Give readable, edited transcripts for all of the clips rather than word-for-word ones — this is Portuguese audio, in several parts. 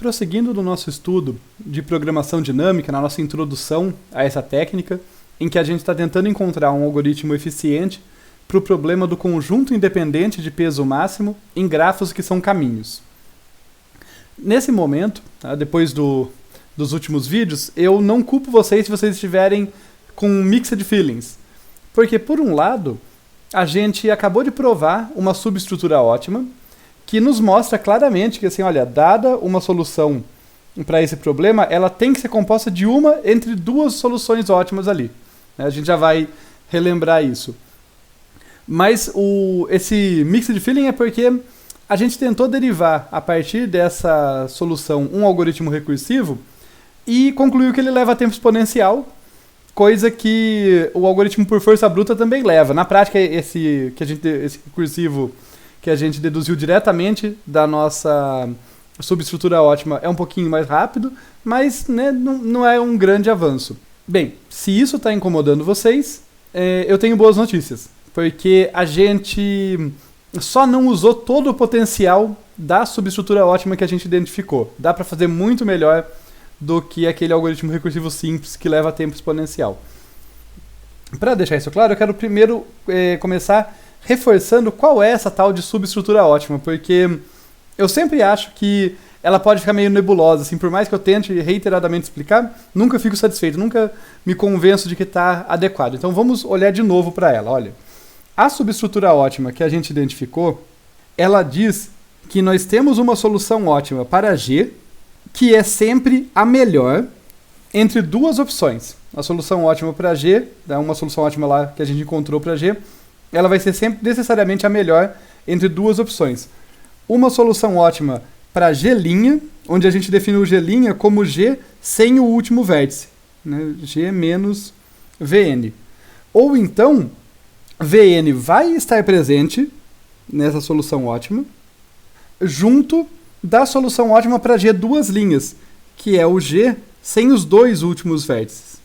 Prosseguindo no nosso estudo de programação dinâmica, na nossa introdução a essa técnica, em que a gente está tentando encontrar um algoritmo eficiente para o problema do conjunto independente de peso máximo em grafos que são caminhos. Nesse momento, tá, depois dos últimos vídeos, eu não culpo vocês se vocês estiverem com mixed feelings. Porque, por um lado, a gente acabou de provar uma subestrutura ótima, que nos mostra claramente que, assim, olha, dada uma solução para esse problema, ela tem que ser composta de uma entre duas soluções ótimas ali. A gente já vai relembrar isso. Mas esse mixed feeling é porque a gente tentou derivar, a partir dessa solução, um algoritmo recursivo e concluiu que ele leva tempo exponencial, coisa que o algoritmo por força bruta também leva. Na prática, esse recursivo que a gente deduziu diretamente da nossa subestrutura ótima é um pouquinho mais rápido, mas né, não é um grande avanço. Bem, se isso está incomodando vocês, eu tenho boas notícias, porque a gente só não usou todo o potencial da subestrutura ótima que a gente identificou. Dá para fazer muito melhor do que aquele algoritmo recursivo simples que leva tempo exponencial. Para deixar isso claro, eu quero primeiro começar reforçando qual é essa tal de subestrutura ótima, porque eu sempre acho que ela pode ficar meio nebulosa, assim, por mais que eu tente reiteradamente explicar, nunca fico satisfeito, nunca me convenço de que está adequado. Então vamos olhar de novo para ela. Olha, a subestrutura ótima que a gente identificou, ela diz que nós temos uma solução ótima para G, que é sempre a melhor entre duas opções. A solução ótima para G, uma solução ótima lá que a gente encontrou para G, ela vai ser sempre necessariamente a melhor entre duas opções. Uma solução ótima para G', onde a gente define o G' como G sem o último vértice, né? G menos Vn. Ou então, Vn vai estar presente nessa solução ótima, junto da solução ótima para G duas linhas, que é o G sem os dois últimos vértices.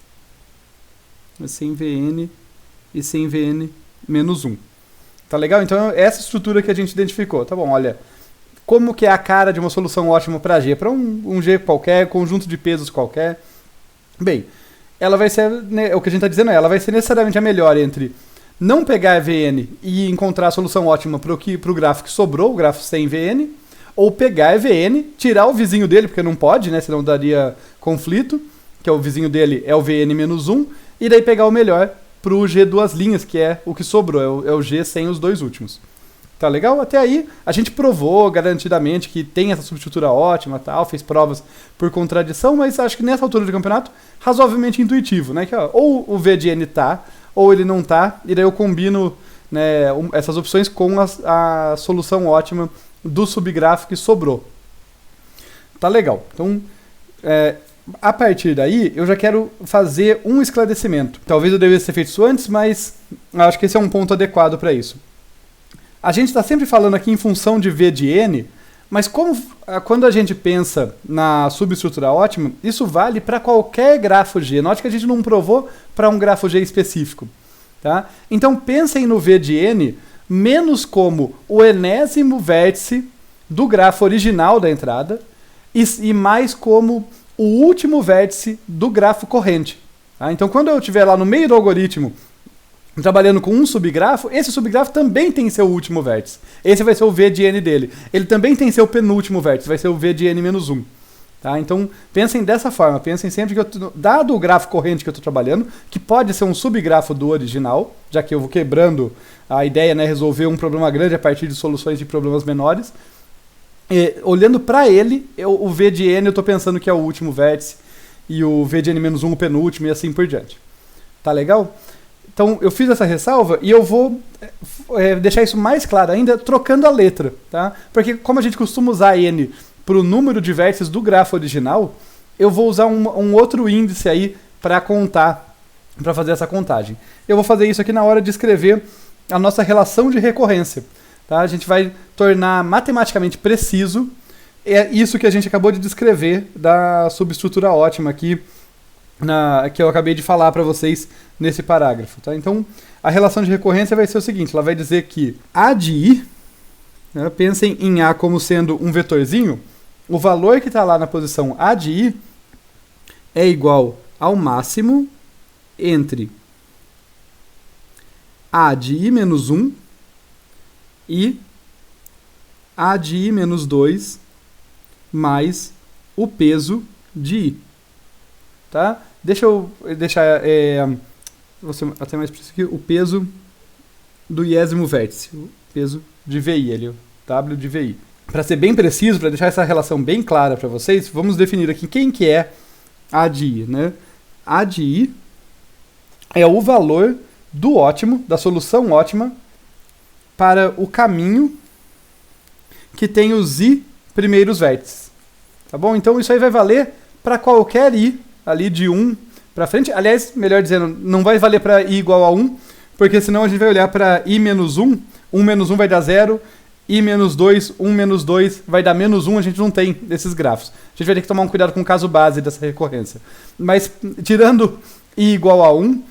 Sem Vn e sem Vn menos 1. Tá legal? Então, essa estrutura que a gente identificou. Tá bom, olha, como que é a cara de uma solução ótima para G? Para um G qualquer, conjunto de pesos qualquer. Bem, ela vai ser, né, o que a gente está dizendo ela vai ser necessariamente a melhor entre não pegar Vn e encontrar a solução ótima para o grafo que sobrou, o grafo sem Vn, ou pegar Vn, tirar o vizinho dele, porque não pode, né, senão daria conflito, que é o vizinho dele é o Vn menos 1, e daí pegar o melhor para o G duas linhas, que é o que sobrou, é o G sem os dois últimos. Tá legal? Até aí, a gente provou garantidamente que tem essa substitutura ótima, tal, fez provas por contradição, mas acho que nessa altura do campeonato, razoavelmente intuitivo, né? Que, ó, ou o V de N tá, ou ele não tá, e daí eu combino, né, essas opções com a solução ótima do subgrafo que sobrou. Tá legal. Então, a partir daí, eu já quero fazer um esclarecimento. Talvez eu devesse ter feito isso antes, mas acho que esse é um ponto adequado para isso. A gente está sempre falando aqui em função de V de N, mas quando a gente pensa na subestrutura ótima, isso vale para qualquer grafo G. Note que a gente não provou para um grafo G específico. Tá? Então pensem no V de N menos como o enésimo vértice do grafo original da entrada e mais como o último vértice do grafo corrente. Tá? Então, quando eu estiver lá no meio do algoritmo, trabalhando com um subgrafo, esse subgrafo também tem seu último vértice. Esse vai ser o V de N dele. Ele também tem seu penúltimo vértice, vai ser o V de N menos 1. Tá? Então, pensem dessa forma. Pensem sempre que, dado o grafo corrente que eu estou trabalhando, que pode ser um subgrafo do original, já que eu vou quebrando a ideia, né, resolver um problema grande a partir de soluções de problemas menores, olhando para ele, o V de N eu estou pensando que é o último vértice, e o V de N menos 1 o penúltimo, e assim por diante. Tá legal? Então, eu fiz essa ressalva e eu vou deixar isso mais claro ainda trocando a letra. Tá? Porque como a gente costuma usar N para o número de vértices do grafo original, eu vou usar um outro índice aí para contar, para fazer essa contagem. Eu vou fazer isso aqui na hora de escrever a nossa relação de recorrência. Tá? A gente vai tornar matematicamente preciso isso que a gente acabou de descrever da subestrutura ótima aqui, que eu acabei de falar para vocês nesse parágrafo. Tá? Então, a relação de recorrência vai ser o seguinte, ela vai dizer que A de I, né, pensem em A como sendo um vetorzinho, o valor que está lá na posição A de I é igual ao máximo entre A de I menos 1 e A de I menos 2 mais o peso de I. Tá? Deixa eu deixar até mais preciso aqui, o peso do iésimo vértice, o peso de VI, ali, o W de VI. Para ser bem preciso, para deixar essa relação bem clara para vocês, vamos definir aqui quem que é A de I. Né? A de I é o valor do ótimo, da solução ótima, para o caminho que tem os I primeiros vértices. Tá bom? Então isso aí vai valer para qualquer I, ali de 1 para frente. Aliás, melhor dizendo, não vai valer para I igual a 1, porque senão a gente vai olhar para I menos 1, 1 menos 1 vai dar 0, I menos 2, 1 menos 2 vai dar menos 1, a gente não tem desses grafos. A gente vai ter que tomar um cuidado com o caso base dessa recorrência. Mas tirando I igual a 1,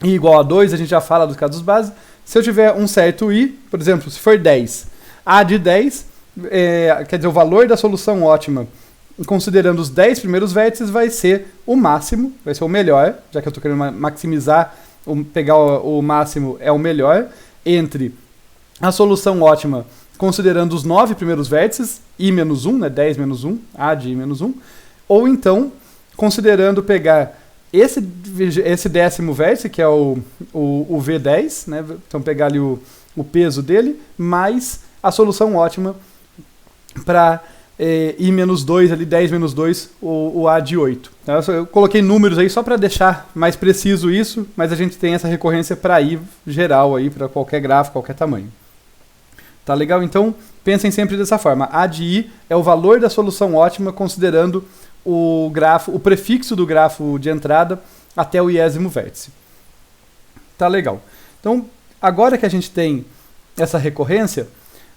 I igual a 2, a gente já fala dos casos base. Se eu tiver um certo I, por exemplo, se for 10, A de 10, quer dizer, o valor da solução ótima, considerando os 10 primeiros vértices, vai ser o máximo, vai ser o melhor, já que eu estou querendo maximizar, pegar o máximo é o melhor, entre a solução ótima, considerando os 9 primeiros vértices, I menos 1, né, 10 menos 1, A de I menos 1, ou então, considerando pegar esse décimo vértice, que é o V10, né, então pegar ali o peso dele, mais a solução ótima para I menos 2, ali 10 menos 2, o A de 8. Então, eu coloquei números aí só para deixar mais preciso isso, mas a gente tem essa recorrência para I geral aí, para qualquer gráfico, qualquer tamanho. Tá legal? Então, pensem sempre dessa forma. A de I é o valor da solução ótima, considerando o prefixo do grafo de entrada até o iésimo vértice. Tá legal. Então, agora que a gente tem essa recorrência,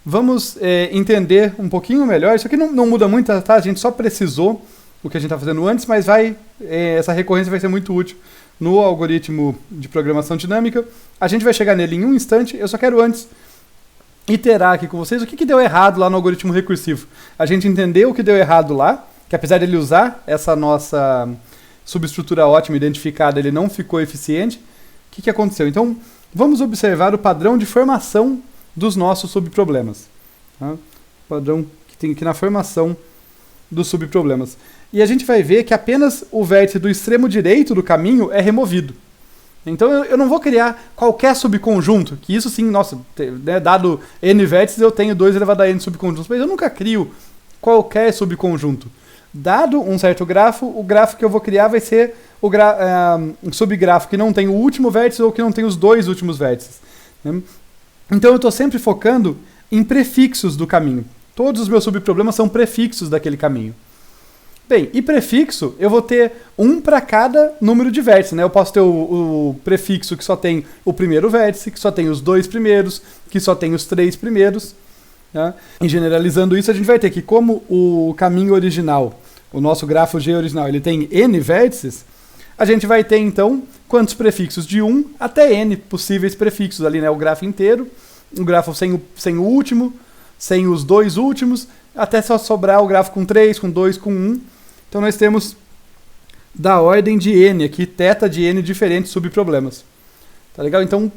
vamos entender um pouquinho melhor. Isso aqui não muda muito, tá? A gente só precisou o que a gente está fazendo antes, mas essa recorrência vai ser muito útil no algoritmo de programação dinâmica. A gente vai chegar nele em um instante. Eu só quero antes iterar aqui com vocês o que deu errado lá no algoritmo recursivo. A gente entendeu o que deu errado lá, que apesar dele usar essa nossa subestrutura ótima identificada, ele não ficou eficiente. O que aconteceu? Então, vamos observar o padrão de formação dos nossos subproblemas. Tá? O padrão que tem aqui na formação dos subproblemas. E a gente vai ver que apenas o vértice do extremo direito do caminho é removido. Então eu não vou criar qualquer subconjunto, que isso sim, nossa, né, dado n vértices eu tenho 2 elevado a n subconjuntos, mas eu nunca crio qualquer subconjunto. Dado um certo grafo, o grafo que eu vou criar vai ser um subgrafo que não tem o último vértice ou que não tem os 2 últimos vértices. Né? Então eu estou sempre focando em prefixos do caminho. Todos os meus subproblemas são prefixos daquele caminho. Bem, e prefixo, eu vou ter um para cada número de vértices, né? Eu posso ter o prefixo que só tem o primeiro vértice, que só tem os 2 primeiros, que só tem os 3 primeiros. Né? E generalizando isso, a gente vai ter que, como o caminho original, o nosso grafo G original, ele tem n vértices, a gente vai ter, então, quantos prefixos? De 1 até n possíveis prefixos ali, né? O grafo inteiro, o grafo sem o último, sem os 2 últimos, até só sobrar o grafo com 3, com 2, com 1. Então nós temos da ordem de n aqui, θ de n diferentes subproblemas. Tá legal? Então,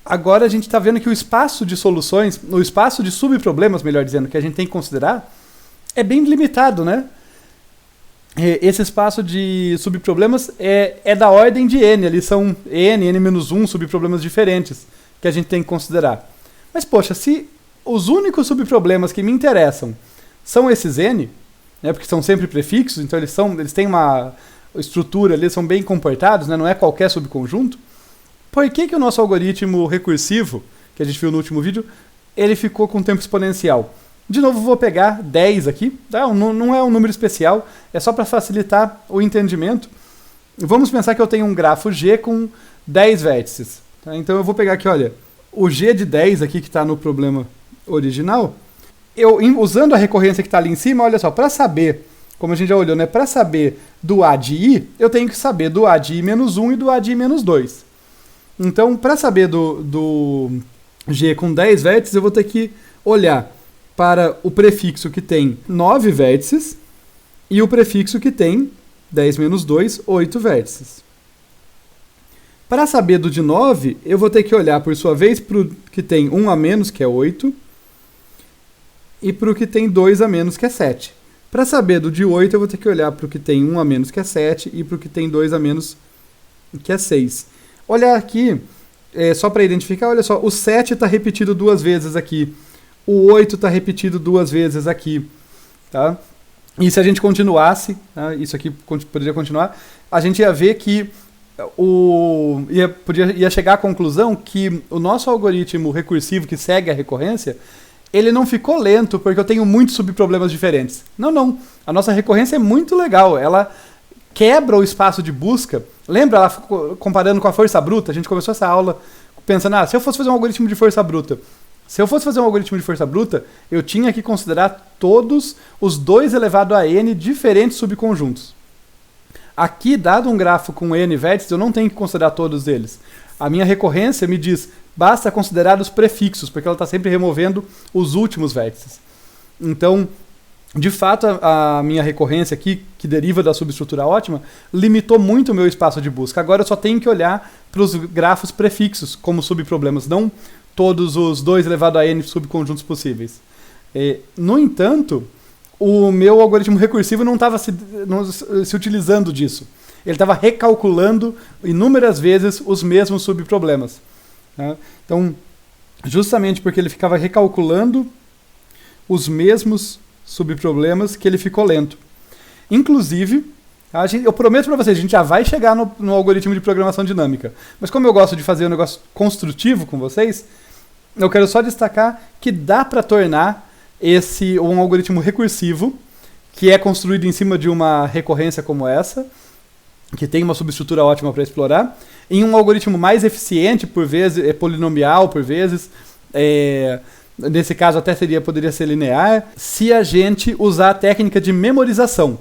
agora a gente está vendo que o espaço de soluções, o espaço de subproblemas, melhor dizendo, que a gente tem que considerar, é bem limitado, né? Esse espaço de subproblemas é da ordem de n, ali são n-1 subproblemas diferentes que a gente tem que considerar. Mas, poxa, se os únicos subproblemas que me interessam são esses n, né, porque são sempre prefixos, então eles têm uma estrutura ali, são bem comportados, né, não é qualquer subconjunto, por que o nosso algoritmo recursivo, que a gente viu no último vídeo, ele ficou com tempo exponencial? De novo, vou pegar 10 aqui, tá? Não é um número especial, é só para facilitar o entendimento. Vamos pensar que eu tenho um grafo G com 10 vértices. Tá? Então eu vou pegar aqui, olha, o G de 10 aqui que está no problema original, usando a recorrência que está ali em cima, olha só, para saber, como a gente já olhou, né, para saber do A de I, eu tenho que saber do A de I menos 1 e do A de I menos 2. Então, para saber do G com 10 vértices, eu vou ter que olhar para o prefixo que tem 9 vértices e o prefixo que tem 10 menos 2, 8 vértices. Para saber do de 9, eu vou ter que olhar, por sua vez, para o que tem 1 a menos, que é 8, e para o que tem 2 a menos, que é 7. Para saber do de 8, eu vou ter que olhar para o que tem 1 a menos, que é 7, e para o que tem 2 a menos, que é 6. Olhar aqui, só para identificar, olha só, o 7 está repetido 2 vezes aqui, o 8 está repetido 2 vezes aqui, tá? E se a gente continuasse, tá? Isso aqui poderia continuar, a gente ia ver que ia chegar à conclusão que o nosso algoritmo recursivo que segue a recorrência, ele não ficou lento porque eu tenho muitos subproblemas diferentes. Não. A nossa recorrência é muito legal. Ela quebra o espaço de busca. Lembra, ela comparando com a força bruta? A gente começou essa aula pensando, se eu fosse fazer um algoritmo de força bruta, eu tinha que considerar todos os 2 elevado a n diferentes subconjuntos. Aqui, dado um grafo com n vértices, eu não tenho que considerar todos eles. A minha recorrência me diz, basta considerar os prefixos, porque ela está sempre removendo os últimos vértices. Então, de fato, a minha recorrência aqui, que deriva da subestrutura ótima, limitou muito o meu espaço de busca. Agora eu só tenho que olhar para os grafos prefixos como subproblemas, não todos os 2 elevado a n subconjuntos possíveis. No entanto, o meu algoritmo recursivo não estava se utilizando disso. Ele estava recalculando inúmeras vezes os mesmos subproblemas. Tá? Então, justamente porque ele ficava recalculando os mesmos subproblemas que ele ficou lento. Inclusive, eu prometo para vocês, a gente já vai chegar no algoritmo de programação dinâmica. Mas como eu gosto de fazer um negócio construtivo com vocês, eu quero só destacar que dá para tornar um algoritmo recursivo, que é construído em cima de uma recorrência como essa, que tem uma subestrutura ótima para explorar, em um algoritmo mais eficiente, por vezes, polinomial, por vezes, nesse caso até poderia ser linear, se a gente usar a técnica de memorização.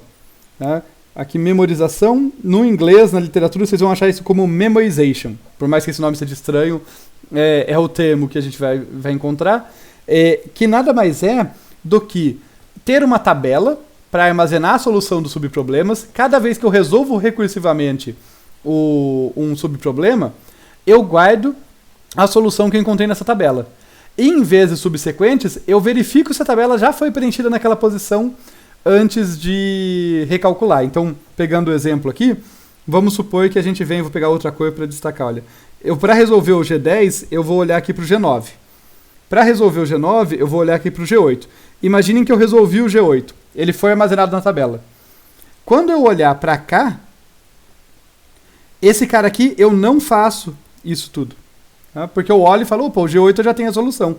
Tá? Aqui, memorização, no inglês, na literatura, vocês vão achar isso como memoization. Por mais que esse nome seja estranho, é o termo que a gente vai encontrar, que nada mais é do que ter uma tabela para armazenar a solução dos subproblemas. Cada vez que eu resolvo recursivamente um subproblema, eu guardo a solução que eu encontrei nessa tabela. E em vezes subsequentes, eu verifico se a tabela já foi preenchida naquela posição antes de recalcular. Então, pegando o exemplo aqui, vamos supor que a gente vou pegar outra cor para destacar. Olha, para resolver o G10, eu vou olhar aqui para o G9. Para resolver o G9, eu vou olhar aqui para o G8. Imaginem que eu resolvi o G8. Ele foi armazenado na tabela. Quando eu olhar para cá, esse cara aqui, eu não faço isso tudo. Tá? Porque eu olho e falo, opa, o G8 eu já tenho a solução.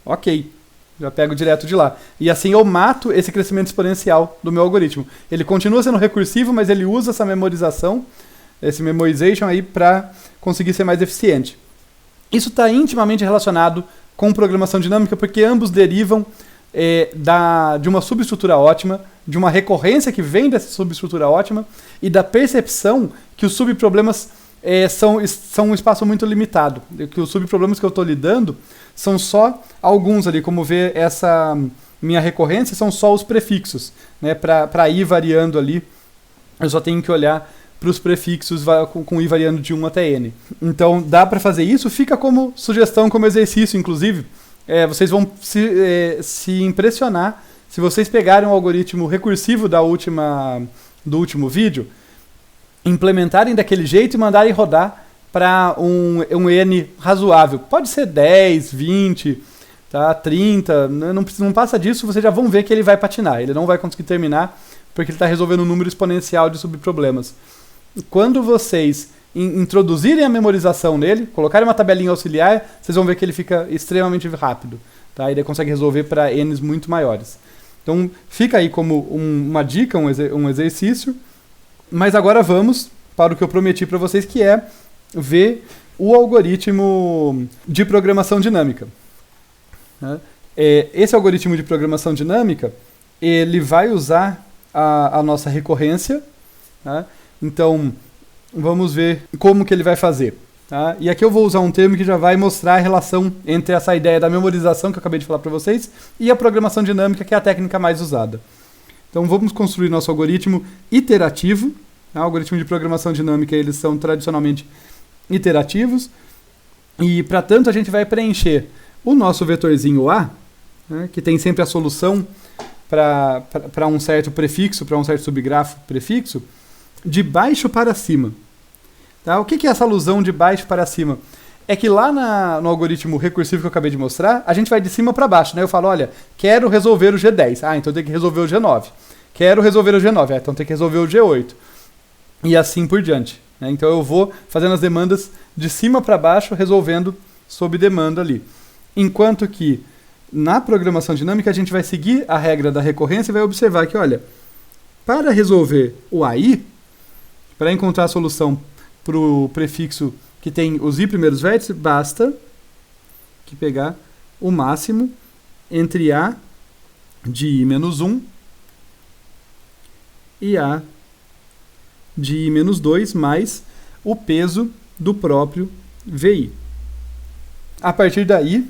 Ok, já pego direto de lá. E assim eu mato esse crescimento exponencial do meu algoritmo. Ele continua sendo recursivo, mas ele usa essa memorização, esse memoization aí, para conseguir ser mais eficiente. Isso está intimamente relacionado com programação dinâmica, porque ambos derivam de uma subestrutura ótima, de uma recorrência que vem dessa subestrutura ótima e da percepção que os subproblemas são um espaço muito limitado, que os subproblemas que eu estou lidando são só alguns ali, como vê essa minha recorrência, são só os prefixos, né? Para ir variando ali, eu só tenho que olhar para os prefixos com i variando de 1 até n. Então dá para fazer isso, fica como sugestão, como exercício, inclusive. Vocês vão se impressionar se vocês pegarem o algoritmo recursivo do último vídeo, implementarem daquele jeito e mandarem rodar para um n razoável. Pode ser 10, 20, tá, 30, não passa disso, vocês já vão ver que ele vai patinar. Ele não vai conseguir terminar porque ele está resolvendo um número exponencial de subproblemas. Quando vocês introduzirem a memorização nele, colocarem uma tabelinha auxiliar, vocês vão ver que ele fica extremamente rápido. Tá? Ele consegue resolver para n's muito maiores. Então fica aí como uma dica, um exercício. Mas agora vamos para o que eu prometi para vocês, que é ver o algoritmo de programação dinâmica. Esse algoritmo de programação dinâmica, ele vai usar a nossa recorrência. Tá? Então, vamos ver como que ele vai fazer. Tá? E aqui eu vou usar um termo que já vai mostrar a relação entre essa ideia da memorização que eu acabei de falar para vocês e a programação dinâmica, que é a técnica mais usada. Então vamos construir nosso algoritmo iterativo. Tá? O algoritmo de programação dinâmica, eles são tradicionalmente iterativos. E, para tanto, a gente vai preencher o nosso vetorzinho A, né, que tem sempre a solução para um certo prefixo, para um certo subgrafo prefixo, de baixo para cima. Tá? O que é essa alusão de baixo para cima? É que lá no algoritmo recursivo que eu acabei de mostrar, a gente vai de cima para baixo. Né? Eu falo, olha, quero resolver o G10. Ah, então tem que resolver o G9. Quero resolver o G9. Ah, então tem que resolver o G8. E assim por diante. Né? Então eu vou fazendo as demandas de cima para baixo, resolvendo sob demanda ali. Enquanto que na programação dinâmica a gente vai seguir a regra da recorrência e vai observar que, olha, para resolver o AI, para encontrar a solução para o prefixo que tem os i primeiros vértices, basta que pegar o máximo entre a de i menos 1 e a de i menos 2 mais o peso do próprio VI. A partir daí,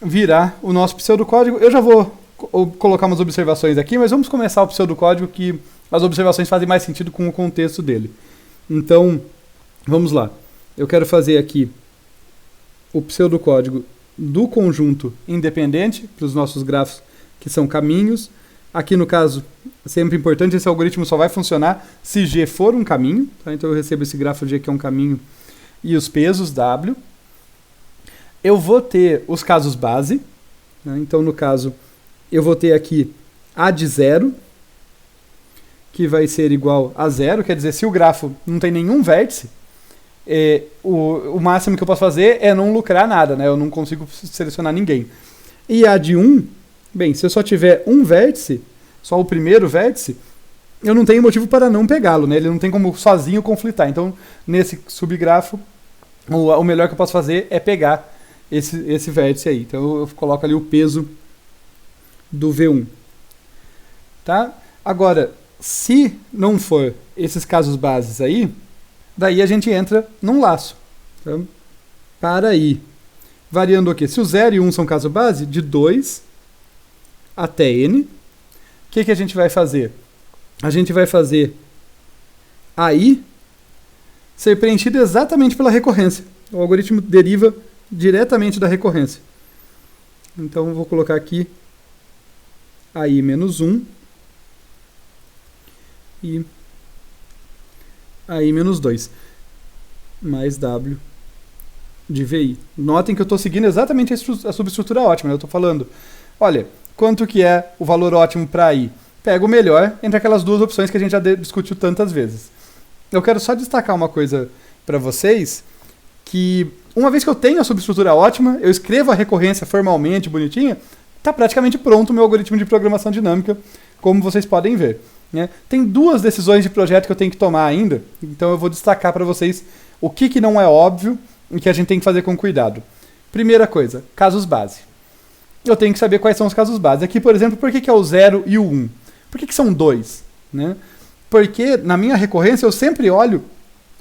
virá o nosso pseudocódigo. Eu já vou colocar umas observações aqui, mas vamos começar o pseudocódigo, que as observações fazem mais sentido com o contexto dele. Então, vamos lá. Eu quero fazer aqui o pseudocódigo do conjunto independente, para os nossos grafos que são caminhos. Aqui, no caso, sempre importante, esse algoritmo só vai funcionar se G for um caminho. Tá? Então, eu recebo esse grafo G, que é um caminho, e os pesos W. Eu vou ter os casos base. Né? Então, no caso, eu vou ter aqui A de 0, que vai ser igual a 0. Quer dizer, se o grafo não tem nenhum vértice, o máximo que eu posso fazer é não lucrar nada. Né? Eu não consigo selecionar ninguém. E A de 1, bem, se eu só tiver um vértice, só o primeiro vértice, eu não tenho motivo para não pegá-lo. Né? Ele não tem como sozinho conflitar. Então, nesse subgrafo, o melhor que eu posso fazer é pegar esse vértice aí. Então eu coloco ali o peso do V1. Tá? Agora, se não for esses casos bases aí, daí a gente entra num laço. Tá? Para i, variando o quê? Se o 0 e 1 são caso base, de 2 até n, o que a gente vai fazer? A gente vai fazer AI ser preenchido exatamente pela recorrência. O algoritmo deriva diretamente da recorrência. Então, eu vou colocar aqui AI menos 1 e AI menos 2 mais W de VI. Notem que eu estou seguindo exatamente a subestrutura ótima. Eu estou falando, olha, quanto que é o valor ótimo para AI? Pega o melhor entre aquelas duas opções que a gente já discutiu tantas vezes. Eu quero só destacar uma coisa para vocês, que uma vez que eu tenho a subestrutura ótima, eu escrevo a recorrência formalmente, bonitinha, está praticamente pronto o meu algoritmo de programação dinâmica, como vocês podem ver. Né? Tem duas decisões de projeto que eu tenho que tomar ainda, então eu vou destacar para vocês o que não é óbvio e que a gente tem que fazer com cuidado. Primeira coisa, casos base. Eu tenho que saber quais são os casos base. Aqui, por exemplo, por que é o 0 e o 1? Por que são dois? Né? Porque na minha recorrência eu sempre olho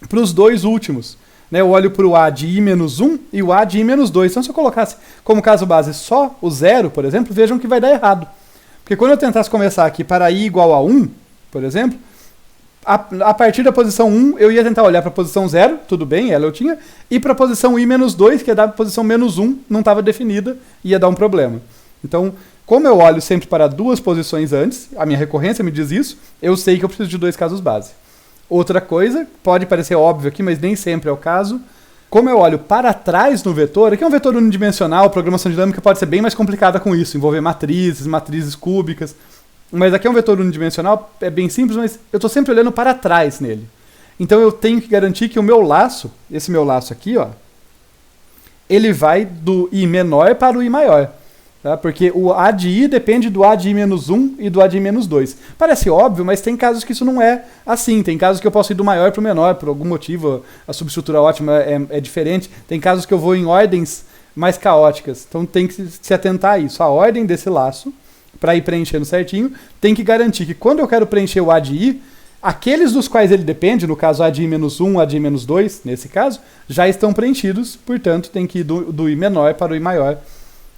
para os dois últimos. Né? Eu olho para o A de I-1 e o A de I-2. Então, se eu colocasse como caso base só o 0, por exemplo, vejam que vai dar errado. Porque quando eu tentasse começar aqui para I igual a 1, por exemplo, a partir da posição 1, eu ia tentar olhar para a posição 0, tudo bem, ela eu tinha, e para a posição I-2, que é da posição menos 1, não estava definida, ia dar um problema. Então, como eu olho sempre para duas posições antes, a minha recorrência me diz isso, eu sei que eu preciso de dois casos base. Outra coisa, pode parecer óbvio aqui, mas nem sempre é o caso, como eu olho para trás no vetor, aqui é um vetor unidimensional, a programação dinâmica pode ser bem mais complicada com isso, envolver matrizes cúbicas, mas aqui é um vetor unidimensional, é bem simples, mas eu estou sempre olhando para trás nele. Então eu tenho que garantir que o meu laço, esse meu laço aqui, ó, ele vai do I menor para o I maior. Tá? Porque o A de I depende do A de I-1 e do A de I-2. Parece óbvio, mas tem casos que isso não é assim. Tem casos que eu posso ir do maior para o menor, por algum motivo a subestrutura ótima é diferente. Tem casos que eu vou em ordens mais caóticas. Então tem que se atentar a isso. A ordem desse laço, para ir preenchendo certinho, tem que garantir que quando eu quero preencher o A de I, Aqueles dos quais ele depende, no caso a de i-1, a de i-2, nesse caso, já estão preenchidos, portanto tem que ir do i menor para o i maior,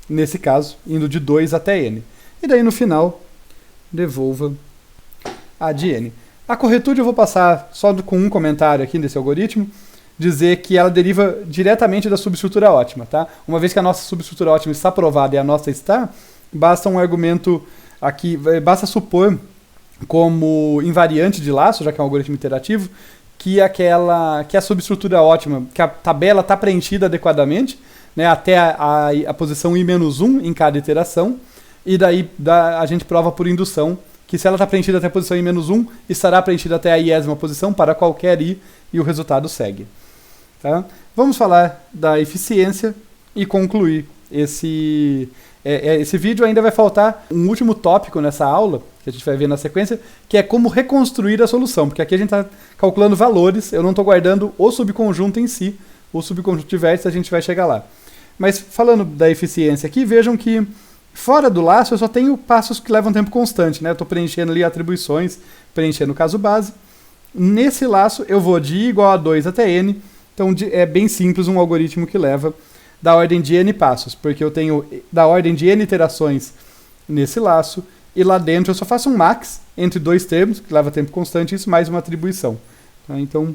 nesse caso, indo de 2 até n. E daí no final, devolva a de n. A corretude eu vou passar só com um comentário aqui nesse algoritmo, dizer que ela deriva diretamente da subestrutura ótima, tá? Uma vez que a nossa subestrutura ótima está provada e a nossa está, basta um argumento aqui, basta supor como invariante de laço, já que é um algoritmo iterativo, que a subestrutura ótima, que a tabela está preenchida adequadamente, né, até a posição i-1 em cada iteração, e daí a gente prova por indução que se ela está preenchida até a posição i-1, estará preenchida até a i-ésima posição para qualquer i, e o resultado segue. Tá? Vamos falar da eficiência e concluir esse vídeo. Ainda vai faltar um último tópico nessa aula, que a gente vai ver na sequência, que é como reconstruir a solução, porque aqui a gente está calculando valores, eu não estou guardando o subconjunto em si, o subconjunto de vértices a gente vai chegar lá. Mas falando da eficiência aqui, vejam que fora do laço eu só tenho passos que levam tempo constante, né? Eu estou preenchendo ali atribuições, preenchendo o caso base. Nesse laço eu vou de i igual a 2 até n, então é bem simples um algoritmo que leva da ordem de n passos, porque eu tenho da ordem de n iterações nesse laço, e lá dentro eu só faço um max entre dois termos, que leva tempo constante, isso mais uma atribuição. Tá? Então,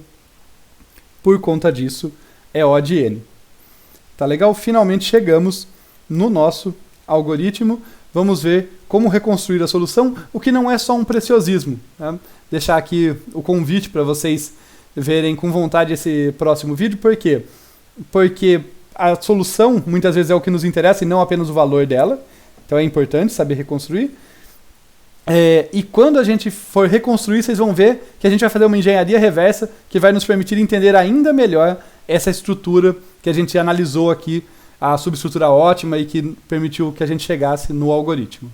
por conta disso, é O de n. Tá legal? Finalmente chegamos no nosso algoritmo. Vamos ver como reconstruir a solução, o que não é só um preciosismo. Tá? Deixar aqui o convite para vocês verem com vontade esse próximo vídeo. Por quê? Porque a solução muitas vezes é o que nos interessa e não apenas o valor dela. Então é importante saber reconstruir. E quando a gente for reconstruir, vocês vão ver que a gente vai fazer uma engenharia reversa que vai nos permitir entender ainda melhor essa estrutura que a gente analisou aqui, a subestrutura ótima e que permitiu que a gente chegasse no algoritmo.